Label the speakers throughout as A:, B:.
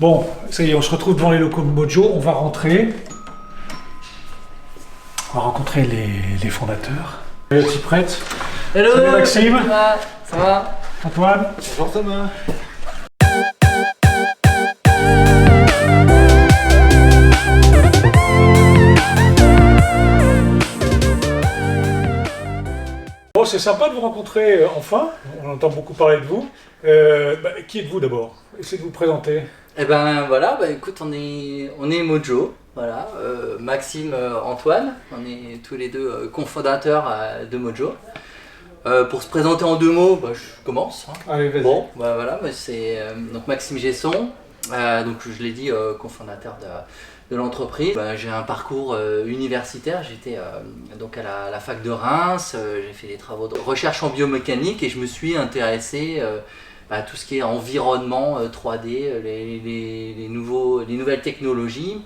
A: Bon, ça y est, on se retrouve devant les locaux de Mojo, on va rentrer. On va rencontrer les fondateurs. Tu prête?
B: Hello.
A: Salut Maxime.
B: Ça va
A: Antoine.
C: Bonjour Thomas.
A: Bon, c'est sympa de vous rencontrer enfin, on entend beaucoup parler de vous. Qui êtes-vous d'abord? Essayez de vous présenter.
B: Eh ben voilà, écoute, on est Mojo, voilà, Maxime, Antoine, on est tous les deux cofondateurs de Mojo. Pour se présenter en deux mots, je commence.
A: Allez, vas-y.
B: Bon, voilà, c'est donc Maxime Gesson, donc je l'ai dit, cofondateur de l'entreprise. J'ai un parcours universitaire, j'étais donc à la fac de Reims, j'ai fait des travaux de recherche en biomécanique et je me suis intéressé à tout ce qui est environnement 3D, les nouvelles technologies.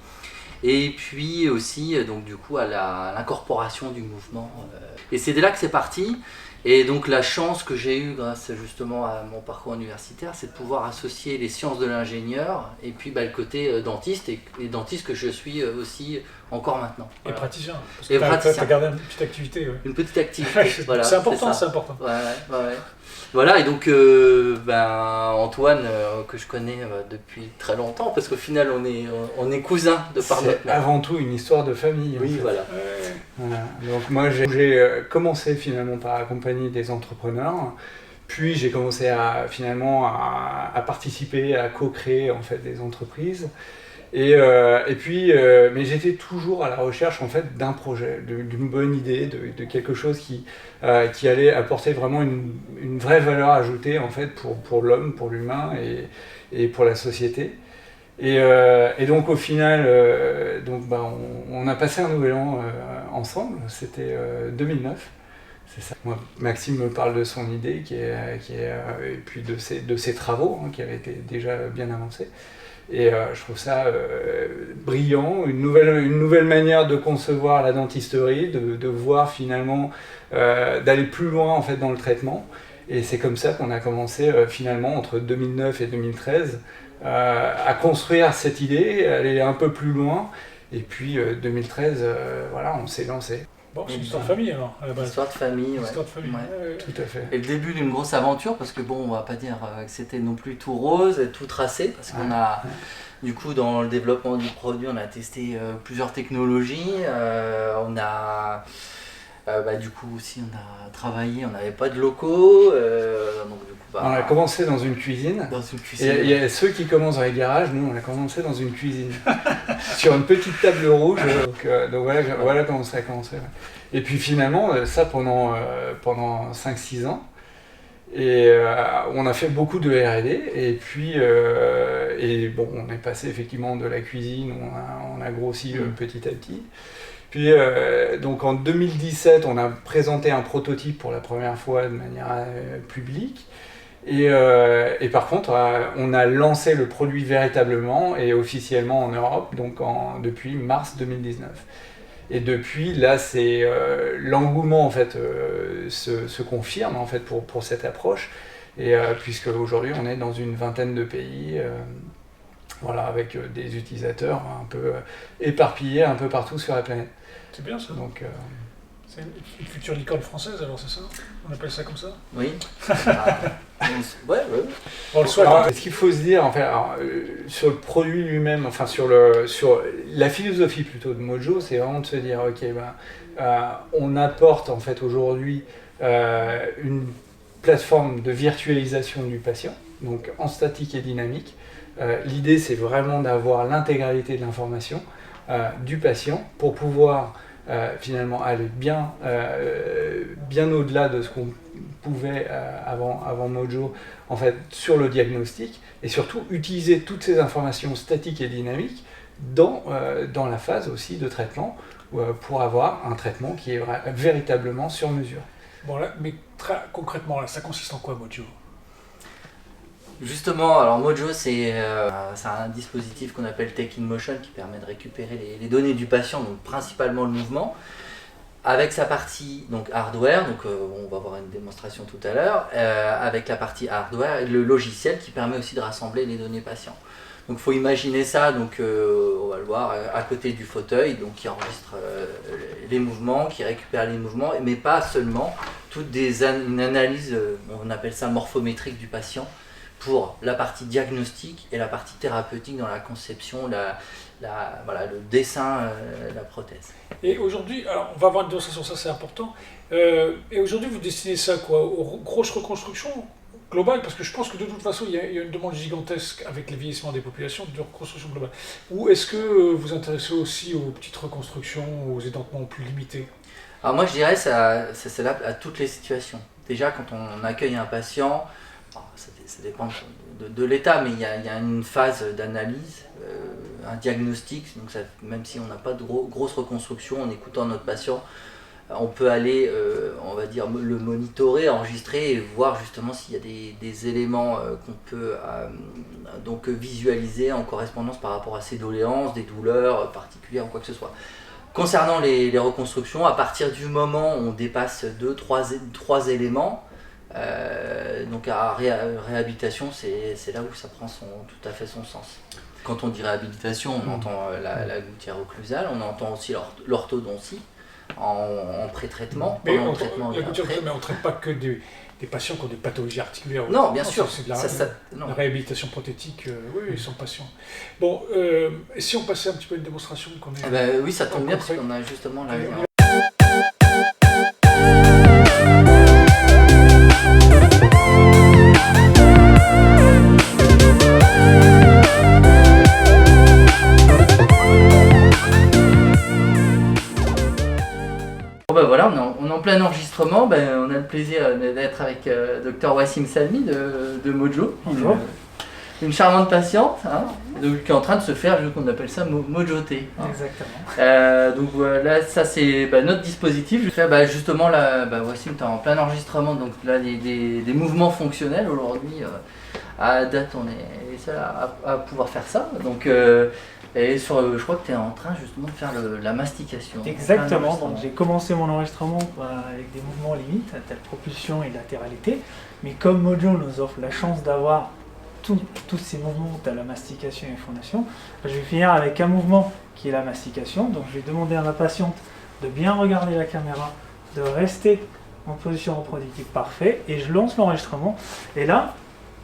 B: Et puis aussi donc du coup à l'incorporation du mouvement. Et c'est de là que c'est parti. Et donc la chance que j'ai eue grâce justement à mon parcours universitaire, c'est de pouvoir associer les sciences de l'ingénieur et puis le côté dentiste, et dentiste que je suis aussi encore maintenant.
A: Et
B: Voilà.
A: praticien. Parce
B: Et
A: que
B: praticien.
A: t'as gardé une petite activité. Ouais.
B: Une petite activité. Voilà,
A: c'est important,
B: ça.
A: c'est important.
B: Ouais. Voilà, et donc Antoine, que je connais depuis très longtemps, parce qu'au final on est cousins de par notre
C: C'est
B: mère.
C: avant tout une histoire de famille.
B: Oui,
C: en fait.
B: voilà.
C: Voilà. Donc moi j'ai commencé finalement par accompagner des entrepreneurs, puis j'ai commencé à participer, à co-créer en fait des entreprises. Et puis, mais j'étais toujours à la recherche en fait d'un projet, d'une bonne idée, de quelque chose qui allait apporter vraiment une vraie valeur ajoutée en fait pour l'homme, pour l'humain et pour la société. Et donc au final, on a passé un nouvel an ensemble, c'était 2009. C'est ça. Moi, Maxime me parle de son idée et puis de ses travaux qui avaient été déjà bien avancés. Et je trouve ça brillant, une nouvelle manière de concevoir la dentisterie, de voir finalement d'aller plus loin en fait dans le traitement. Et c'est comme ça qu'on a commencé finalement entre 2009 et 2013 à construire cette idée, aller un peu plus loin. Et puis 2013, voilà, on s'est lancé.
A: Bon, c'est une histoire de famille alors, à la base.
B: Histoire de famille, ouais.
A: Histoire de famille.
B: Ouais.
C: Tout à fait.
B: Et le début d'une grosse aventure, parce que on va pas dire que c'était non plus tout rose et tout tracé, parce qu'on a, du coup, dans le développement du produit, on a testé plusieurs technologies, on a, du coup aussi, on a travaillé, on n'avait pas de locaux, donc du coup,
C: On a commencé dans une cuisine.
B: dans une cuisine.
C: Et il y a ceux qui commencent dans les garages, nous on a commencé dans une cuisine, sur une petite table rouge, donc voilà comment ça a commencé. Ouais. Et puis finalement, ça pendant 5-6 ans, et on a fait beaucoup de R&D, et puis on est passé effectivement de la cuisine, on a grossi petit à petit. Puis donc en 2017, on a présenté un prototype pour la première fois de manière publique. Et par contre, on a lancé le produit véritablement et officiellement en Europe, donc depuis mars 2019. Et depuis, là, l'engouement en fait se confirme en fait pour cette approche. Et puisque aujourd'hui, on est dans une vingtaine de pays, voilà, avec des utilisateurs un peu éparpillés un peu partout sur la planète.
A: C'est bien ça.
C: Donc,
A: c'est une future licorne française alors, c'est ça? On appelle ça comme ça?
B: Oui.
A: On le souhaite.
C: alors, ce qu'il faut se dire, en fait, sur le produit lui-même, enfin sur la philosophie plutôt de Mojo, c'est vraiment de se dire, ok, on apporte en fait aujourd'hui une plateforme de virtualisation du patient, donc en statique et dynamique. L'idée, c'est vraiment d'avoir l'intégralité de l'information du patient pour pouvoir finalement aller bien au-delà de ce qu'on pouvait avant Mojo en fait sur le diagnostic, et surtout utiliser toutes ces informations statiques et dynamiques dans la phase aussi de traitement pour avoir un traitement qui est véritablement sur mesure.
A: Bon là, mais très concrètement là, ça consiste en quoi Mojo?
B: Justement, alors Mojo, c'est un dispositif qu'on appelle Tech in Motion qui permet de récupérer les données du patient, donc principalement le mouvement, avec sa partie donc hardware, donc on va voir une démonstration tout à l'heure, avec la partie hardware et le logiciel qui permet aussi de rassembler les données patients. Donc il faut imaginer ça, donc on va le voir à côté du fauteuil, donc qui enregistre les mouvements, qui récupère les mouvements, mais pas seulement, une analyse, on appelle ça morphométrique du patient, pour la partie diagnostique et la partie thérapeutique dans la conception, voilà, le dessin, la prothèse.
A: Et aujourd'hui, alors on va avoir une démonstration, ça c'est important. Et aujourd'hui, vous destinez ça quoi, aux grosses reconstructions globales, parce que je pense que de toute façon, il y a une demande gigantesque avec le vieillissement des populations de reconstruction globale. Ou est-ce que vous vous intéressez aussi aux petites reconstructions, aux édentements plus limités?
B: Alors moi je dirais ça s'adapte à toutes les situations. Déjà quand on accueille un patient, ça dépend de l'état, mais il y a une phase d'analyse, un diagnostic, donc même si on n'a pas de grosse reconstruction, en écoutant notre patient, on peut aller, on va dire, le monitorer, enregistrer et voir justement s'il y a des éléments qu'on peut donc visualiser en correspondance par rapport à ses doléances, des douleurs particulières ou quoi que ce soit. Concernant les reconstructions, à partir du moment où on dépasse 2-3 éléments, donc à réhabilitation, c'est là où ça prend tout à fait son sens. Quand on dit réhabilitation, on entend la gouttière occlusale, on entend aussi l'orthodontie en pré-traitement.
A: Mais on
B: ne
A: traite pas que des patients qui ont des pathologies articulaires.
B: Non, bien sûr.
A: C'est de la réhabilitation prothétique, oui, sans patient. Bon, et si on passait un petit peu à une démonstration qu'on est...
B: oui, ça tombe bien parce qu'on a justement là... Voilà, on est en plein enregistrement, on a le plaisir d'être avec Dr Wassim Salmi de Mojo.
A: Bonjour.
B: Une charmante patiente, donc, qui est en train de se faire, qu'on appelle ça mojoter.
D: Exactement.
B: Donc là, ça c'est notre dispositif. Je fais justement là, Wassim, tu es en plein enregistrement, donc là des mouvements fonctionnels aujourd'hui. À date, on est les seuls à pouvoir faire ça. Donc, et je crois que tu es en train justement de faire la mastication.
D: Exactement, donc j'ai commencé mon enregistrement avec des mouvements limites, tels propulsion et latéralité. Mais comme Mojo nous offre la chance d'avoir tous ces mouvements à la mastication et fondation, je vais finir avec un mouvement qui est la mastication. Donc je vais demander à ma patiente de bien regarder la caméra, de rester en position reproductive parfaite, et je lance l'enregistrement. Et là,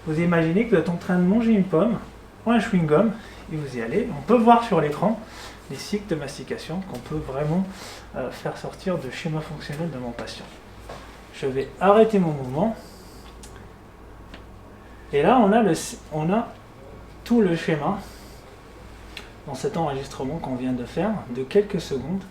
D: vous imaginez que vous êtes en train de manger une pomme ou un chewing-gum, et vous y allez. On peut voir sur l'écran les cycles de mastication qu'on peut vraiment faire sortir de schéma fonctionnel de mon patient. Je vais arrêter mon mouvement. Et là, on a tout le schéma dans cet enregistrement qu'on vient de faire de quelques secondes,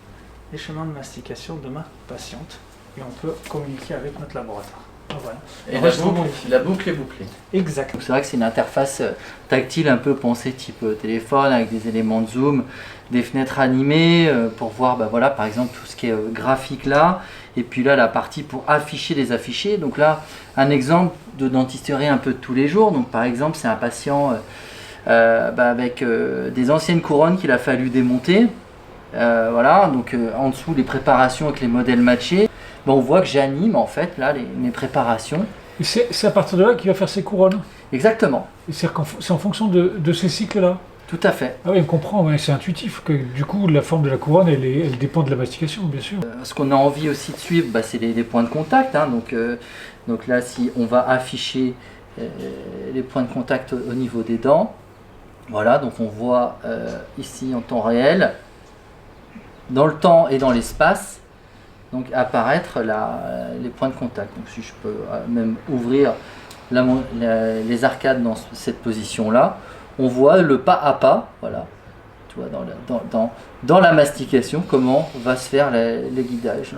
D: les chemins de mastication de ma patiente. Et on peut communiquer avec notre laboratoire. Voilà.
B: Et la boucle est bouclée.
D: Exact.
B: C'est vrai que c'est une interface tactile un peu pensée type téléphone, avec des éléments de zoom, des fenêtres animées pour voir voilà, par exemple tout ce qui est graphique là, et puis là la partie pour afficher les affichés. Donc là un exemple de dentisterie un peu de tous les jours. Donc par exemple c'est un patient avec des anciennes couronnes qu'il a fallu démonter. Voilà, donc en dessous les préparations avec les modèles matchés. On voit que j'anime en fait là mes préparations.
A: Et c'est à partir de là qu'il va faire ses couronnes.
B: Exactement.
A: C'est en fonction de ces cycles-là.
B: Tout à fait.
A: Ah oui, on comprend, c'est intuitif que du coup la forme de la couronne elle dépend de la mastication, bien sûr.
B: Ce qu'on a envie aussi de suivre, c'est les points de contact. Donc là, si on va afficher les points de contact au niveau des dents, voilà, donc on voit ici en temps réel, dans le temps et dans l'espace, donc apparaître les points de contact. Donc si je peux même ouvrir les arcades dans cette position-là, on voit le pas à pas, voilà, tu vois, dans la mastication, comment va se faire les guidages.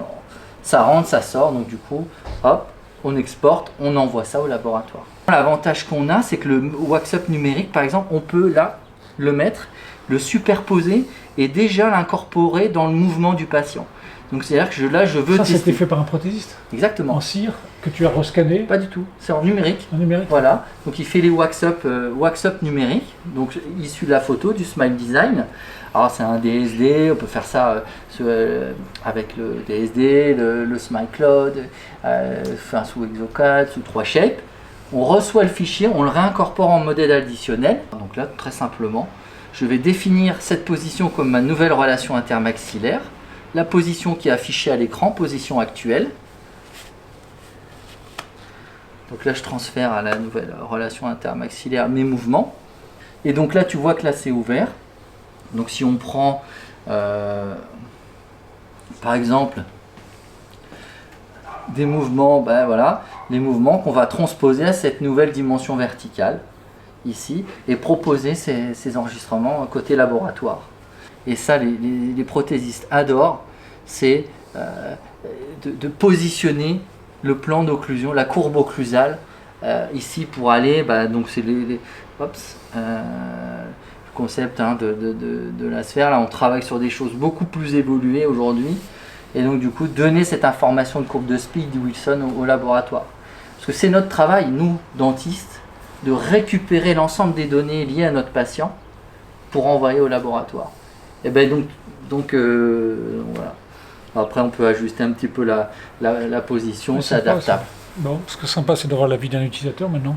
B: Ça rentre, ça sort, donc du coup, hop, on exporte, on envoie ça au laboratoire. L'avantage qu'on a, c'est que le wax-up numérique, par exemple, on peut là le mettre, le superposer et déjà l'incorporer dans le mouvement du patient. Donc c'est-à-dire que je veux
A: ça,
B: tester.
A: c'était fait par un prothésiste?
B: Exactement.
A: En cire, que tu as rescanné?
B: Pas du tout, c'est en numérique.
A: En numérique.
B: Voilà, donc il fait les wax-up numériques, donc issus de la photo, du Smile Design. Alors c'est un DSD, on peut faire ça avec le DSD, le Smile Cloud, sous Exocad, sous 3 shapes. On reçoit le fichier, on le réincorpore en modèle additionnel. Donc là, très simplement, je vais définir cette position comme ma nouvelle relation intermaxillaire. La position qui est affichée à l'écran, position actuelle. Donc là, je transfère à la nouvelle relation intermaxillaire mes mouvements. Et donc là, tu vois que là, c'est ouvert. Donc si on prend, par exemple, des mouvements, ben voilà, les mouvements qu'on va transposer à cette nouvelle dimension verticale, ici, et proposer ces enregistrements côté laboratoire. Et ça, les prothésistes adorent, c'est de positionner le plan d'occlusion, la courbe occlusale, ici pour aller, donc c'est le concept de la sphère. Là, on travaille sur des choses beaucoup plus évoluées aujourd'hui, et donc du coup, donner cette information de courbe de Speed-Wilson au laboratoire. Parce que c'est notre travail, nous, dentistes, de récupérer l'ensemble des données liées à notre patient pour envoyer au laboratoire. Et ben donc voilà. Après, on peut ajuster un petit peu la position, c'est adaptable.
A: Bon, ce qui est sympa, c'est d'avoir l'avis d'un utilisateur maintenant.